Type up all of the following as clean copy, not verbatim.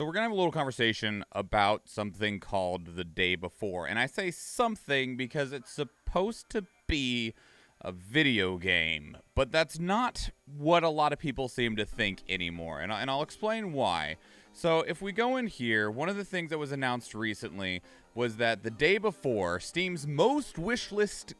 we're going to have a little conversation about something called The Day Before. And I say something because it's supposed to be a video game, but that's not what a lot of people seem to think anymore. And I'll explain why. So if we go in here, one of the things that was announced recently was that The Day Before, Steam's most wishlisted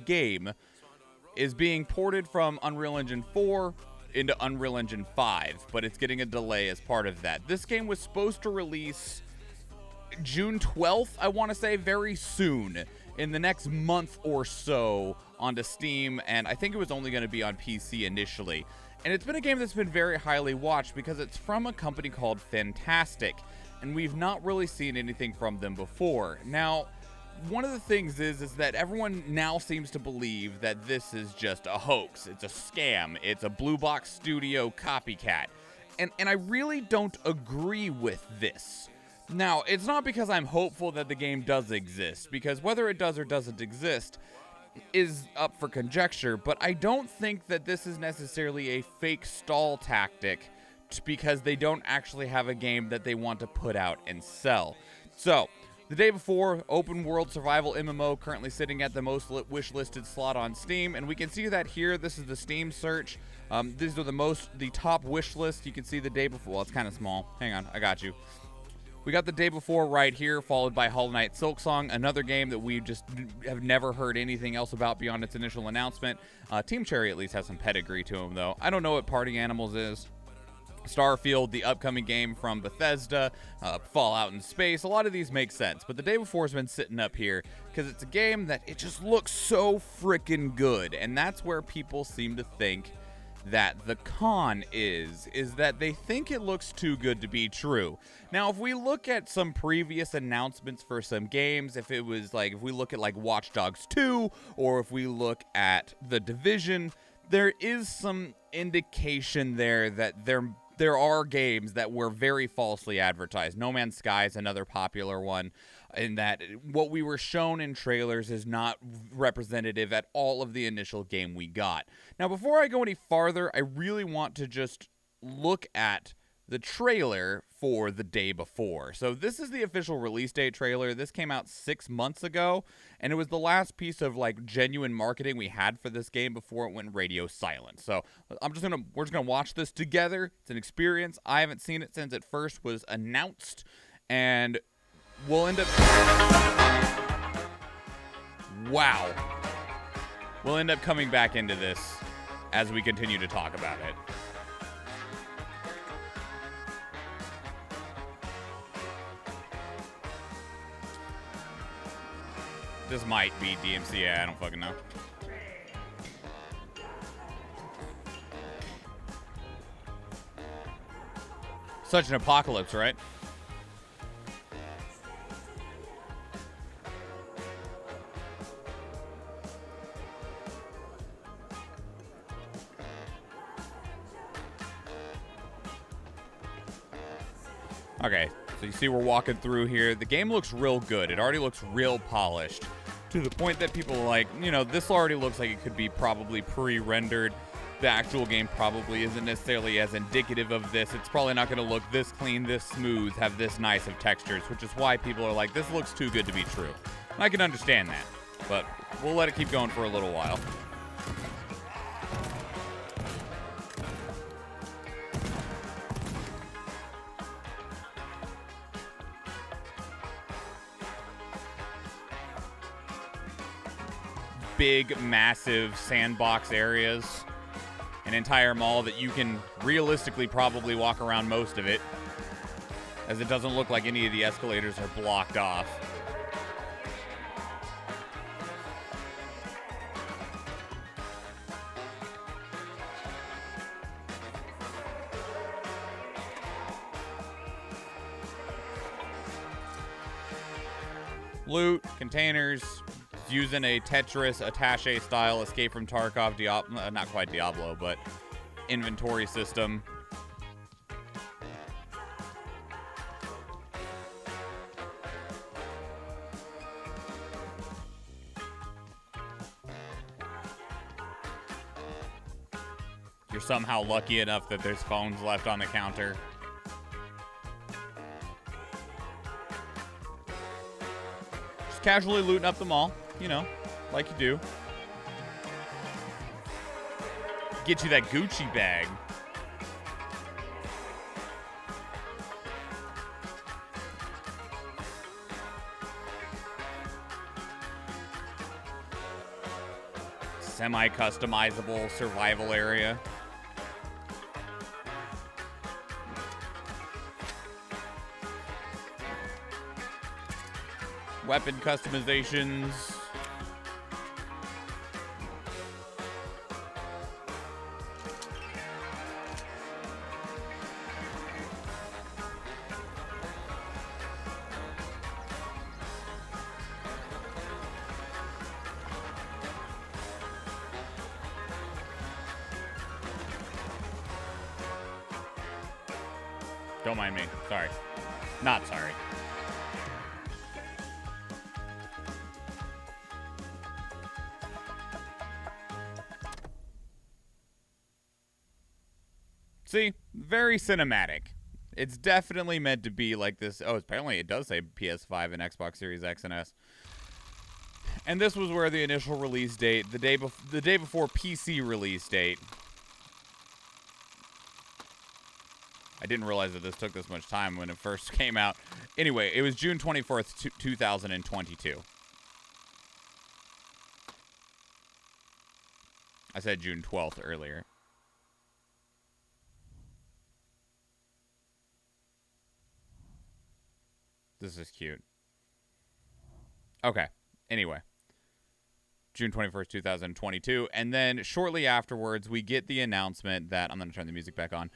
game, is being ported from Unreal Engine 4 into Unreal Engine 5, but it's getting a delay as part of that. This game was supposed to release June 12th, I want to say, very soon, in the next month or so onto Steam, and I think it was only going to be on PC initially. And it's been a game that's been very highly watched because it's from a company called Fantastic, and we've not really seen anything from them before. Now, one of the things is that everyone now seems to believe that this is just a hoax. It's a scam. It's a Blue Box Studio copycat. And I really don't agree with this. Now, it's not because I'm hopeful that the game does exist, because whether it does or doesn't exist is up for conjecture, but I don't think that this is necessarily a fake stall tactic because they don't actually have a game that they want to put out and sell. So, The Day Before, open world survival MMO, currently sitting at the most wish-listed slot on Steam, and we can see that here. This is the Steam search. These are the top wish list. You can see The Day Before. Well, it's kind of small. Hang on, I got you. We got The Day Before right here, followed by Hollow Knight Silksong, another game that we just have never heard anything else about beyond its initial announcement. Team Cherry at least has some pedigree to them, though. I don't know what Party Animals is. Starfield, the upcoming game from Bethesda, Fallout in Space, a lot of these make sense. But The Day Before has been sitting up here because it's a game that it just looks so freaking good. And that's where people seem to think that the con is that they think it looks too good to be true. Now, if we look at some previous announcements for some games, if we look at like Watch Dogs 2, or if we look at The Division, there is some indication there that there are games that were very falsely advertised. No Man's Sky is another popular one, in that what we were shown in trailers is not representative at all of the initial game we got. Now, before I go any farther, I really want to just look at the trailer for The Day Before. So this is the official release date trailer. This came out 6 months ago, and it was the last piece of like genuine marketing we had for this game before it went radio silent. So we're just gonna watch this together. It's an experience. I haven't seen it since it first was announced, and we'll end up we'll end up coming back into this as we continue to talk about it. This might be DMCA, I don't fucking know. Such an apocalypse, right? Okay, so you see we're walking through here. The game looks real good. It already looks real polished, to the point that people are like, this already looks like it could be probably pre-rendered. The actual game probably isn't necessarily as indicative of this. It's probably not going to look this clean, this smooth, have this nice of textures, which is why people are like, this looks too good to be true. And I can understand that, but we'll let it keep going for a little while. Big, massive sandbox areas. An entire mall that you can realistically probably walk around most of it, as it doesn't look like any of the escalators are blocked off. Loot, containers, using a Tetris attaché style Escape from Tarkov, not quite Diablo, but inventory system. You're somehow lucky enough that there's phones left on the counter. Just casually looting up the mall, you know, like you do. Get you that Gucci bag. Semi-customizable survival area. Weapon customizations. Don't mind me. Sorry. Not sorry. See? Very cinematic. It's definitely meant to be like this. Oh, apparently it does say PS5 and Xbox Series X and S. And this was where the initial release date, the day before PC release date. I didn't realize that this took this much time when it first came out. Anyway, it was June 24th, 2022. I said June 12th earlier. This is cute. Okay. Anyway. June 21st, 2022. And then shortly afterwards, we get the announcement that... I'm going to turn the music back on.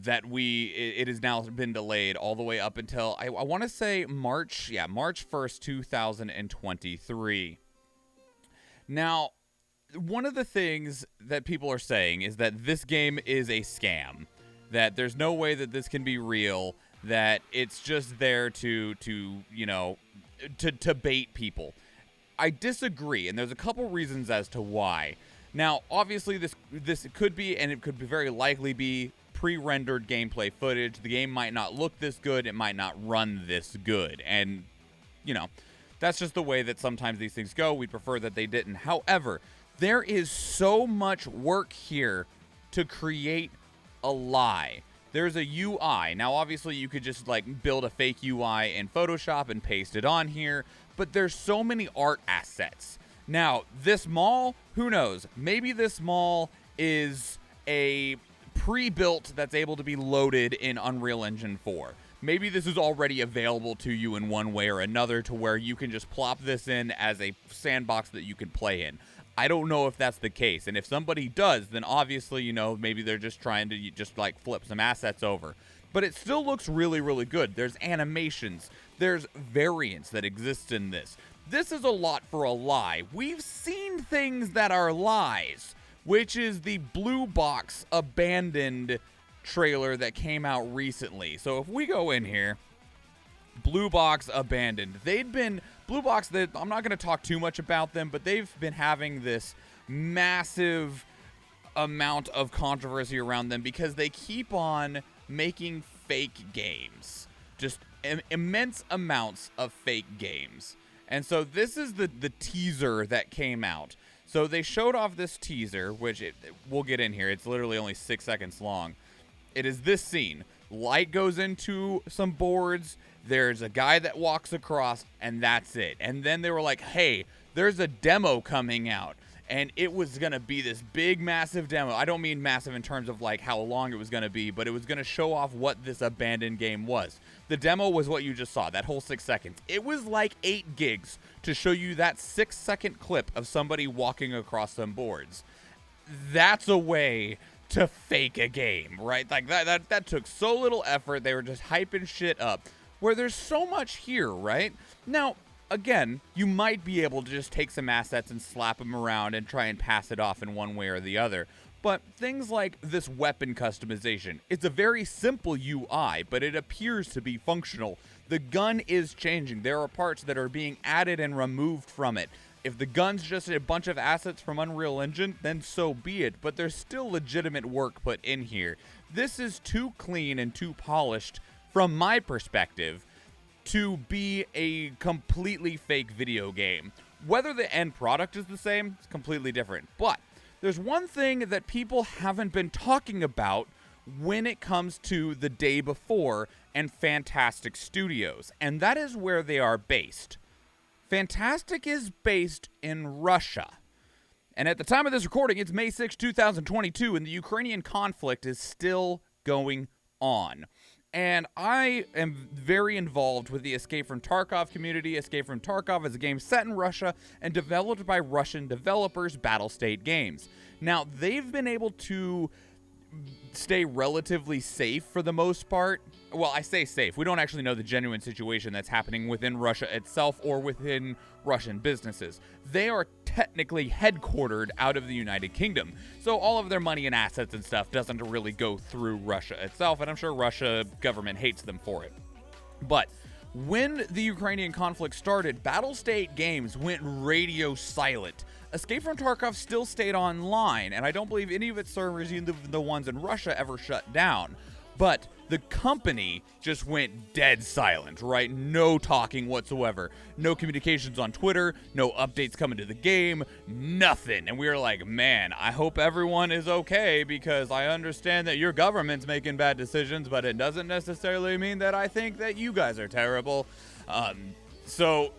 That it has now been delayed all the way up until, I want to say March 1st, 2023. Now, one of the things that people are saying is that this game is a scam, that there's no way that this can be real, that it's just there to bait people. I disagree, and there's a couple reasons as to why. Now, obviously, this could be, and it could very likely be, pre-rendered gameplay footage. The game might not look this good. It might not run this good. And, that's just the way that sometimes these things go. We prefer that they didn't. However, there is so much work here to create a lie. There's a UI. Now, obviously, you could just, build a fake UI in Photoshop and paste it on here. But there's so many art assets. Now, this mall, who knows? Maybe this mall is a pre-built that's able to be loaded in Unreal Engine 4. Maybe this is already available to you in one way or another to where you can just plop this in as a sandbox that you can play in. I don't know if that's the case. And if somebody does, then obviously, maybe they're just trying to flip some assets over. But it still looks really, really good. There's animations. There's variants that exist in this. This is a lot for a lie. We've seen things that are lies, which is the Blue Box Abandoned trailer that came out recently. So if we go in here, Blue Box Abandoned. Blue Box, I'm not going to talk too much about them, but they've been having this massive amount of controversy around them because they keep on making fake games. Just immense amounts of fake games. And so this is the teaser that came out. So they showed off this teaser, which we'll get in here. It's literally only 6 seconds long. It is this scene. Light goes into some boards. There's a guy that walks across, and that's it. And then they were like, hey, there's a demo coming out. And it was going to be this big, massive demo. I don't mean massive in terms of how long it was going to be, but it was going to show off what this abandoned game was. The demo was what you just saw, that whole 6 seconds. It was 8 gigs to show you that 6-second clip of somebody walking across some boards. That's a way to fake a game, right? That took so little effort. They were just hyping shit up. Where there's so much here, right? Now, again, you might be able to just take some assets and slap them around and try and pass it off in one way or the other. But things like this weapon customization, it's a very simple UI, but it appears to be functional. The gun is changing. There are parts that are being added and removed from it. If the gun's just a bunch of assets from Unreal Engine, then so be it. But there's still legitimate work put in here. This is too clean and too polished from my perspective. to be a completely fake video game. Whether the end product is the same, it's completely different. But there's one thing that people haven't been talking about when it comes to the day before and Fantastic Studios, and that is where they are based. Fantastic is based in Russia. And at the time of this recording, it's May 6, 2022, and the Ukrainian conflict is still going on. And I am very involved with the Escape from Tarkov community. Escape from Tarkov is a game set in Russia and developed by Russian developers, Battlestate Games. Now, they've been able to stay relatively safe for the most part. Well, I say safe. We don't actually know the genuine situation that's happening within Russia itself or within Russian businesses. They are technically headquartered out of the United Kingdom, so all of their money and assets and stuff doesn't really go through Russia itself, and I'm sure Russia government hates them for it. But when the Ukrainian conflict started, Battlestate Games went radio silent. Escape from Tarkov still stayed online, and I don't believe any of its servers, even the ones in Russia, ever shut down. But the company just went dead silent, right? No talking whatsoever. No communications on Twitter, no updates coming to the game, nothing. And we were like, man, I hope everyone is okay, because I understand that your government's making bad decisions, but it doesn't necessarily mean that I think that you guys are terrible. So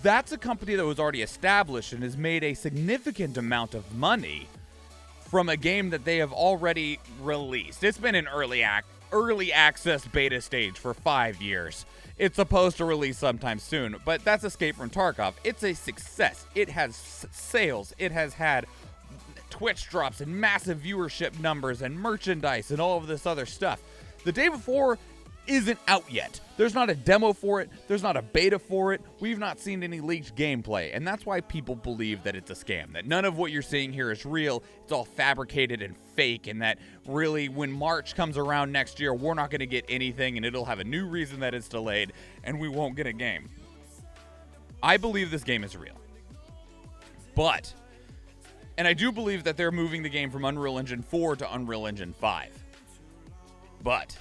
that's a company that was already established and has made a significant amount of money from a game that they have already released. It's been in early access beta stage for 5 years. It's supposed to release sometime soon, but that's Escape from Tarkov. It's a success. It has sales. It has had Twitch drops and massive viewership numbers and merchandise and all of this other stuff. The day before isn't out yet. There's not a demo for it. There's not a beta for it. We've not seen any leaked gameplay, and that's why people believe that it's a scam, that none of what you're seeing here is real. It's all fabricated and fake, and that really when March comes around next year, we're not going to get anything, and it'll have a new reason that it's delayed, and we won't get a game. I believe this game is real. But, and I do believe that they're moving the game from Unreal Engine 4 to Unreal Engine 5. But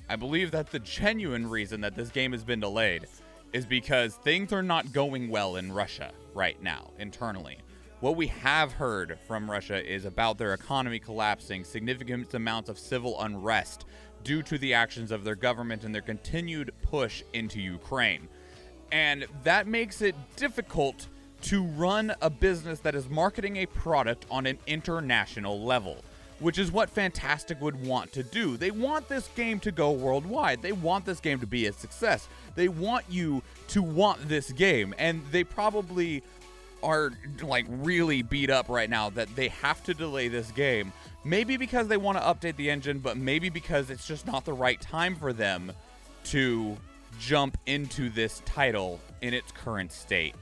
I believe that the genuine reason that this game has been delayed is because things are not going well in Russia right now, internally. What we have heard from Russia is about their economy collapsing, significant amounts of civil unrest due to the actions of their government and their continued push into Ukraine. And that makes it difficult to run a business that is marketing a product on an international level, which is what Fantastic would want to do. They want this game to go worldwide. They want this game to be a success. They want you to want this game, and they probably are like really beat up right now that they have to delay this game. Maybe because they want to update the engine, but maybe because it's just not the right time for them to jump into this title in its current state.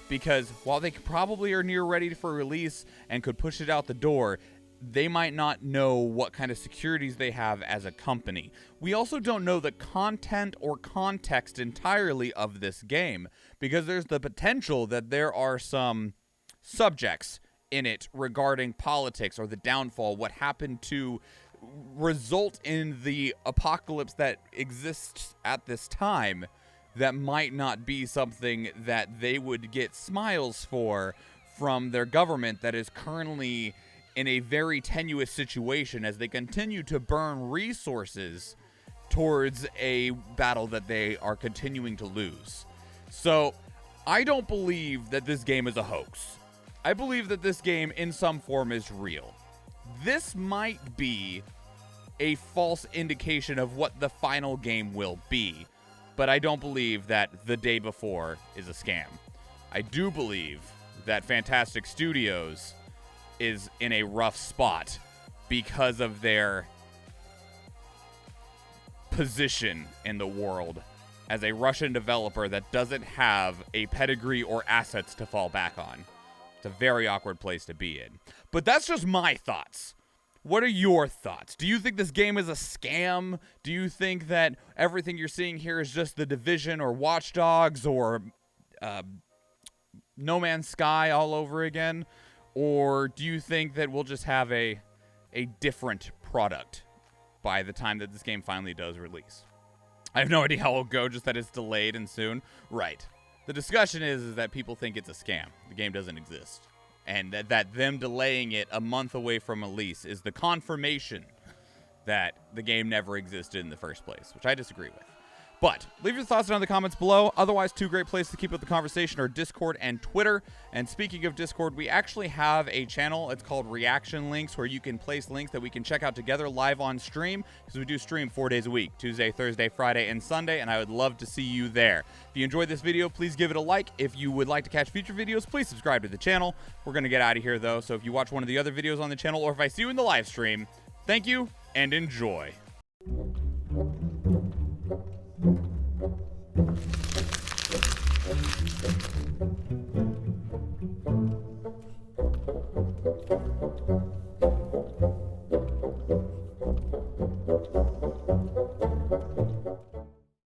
Because while they probably are near ready for release and could push it out the door, they might not know what kind of securities they have as a company. We also don't know the content or context entirely of this game, because there's the potential that there are some subjects in it regarding politics or the downfall, what happened to result in the apocalypse that exists at this time, that might not be something that they would get smiles for from their government that is currently in a very tenuous situation as they continue to burn resources towards a battle that they are continuing to lose. So I don't believe that this game is a hoax. I believe that this game in some form is real. This might be a false indication of what the final game will be, but I don't believe that the day before is a scam. I do believe that Fantastic Studios is in a rough spot because of their position in the world as a Russian developer that doesn't have a pedigree or assets to fall back on. It's a very awkward place to be in. But that's just my thoughts. What are your thoughts? Do you think this game is a scam? Do you think that everything you're seeing here is just The Division or Watch Dogs or No Man's Sky all over again? Or do you think that we'll just have a different product by the time that this game finally does release? I have no idea how it'll go, just that it's delayed and soon. Right. The discussion is that people think it's a scam. The game doesn't exist. And that them delaying it a month away from release is the confirmation that the game never existed in the first place, which I disagree with. But leave your thoughts down in the comments below. Otherwise, two great places to keep up the conversation are Discord and Twitter. And speaking of Discord, we actually have a channel. It's called Reaction Links, where you can place links that we can check out together live on stream, because we do stream 4 days a week, Tuesday, Thursday, Friday, and Sunday, and I would love to see you there. If you enjoyed this video, please give it a like. If you would like to catch future videos, please subscribe to the channel. We're going to get out of here, though, so if you watch one of the other videos on the channel, or if I see you in the live stream, thank you and enjoy.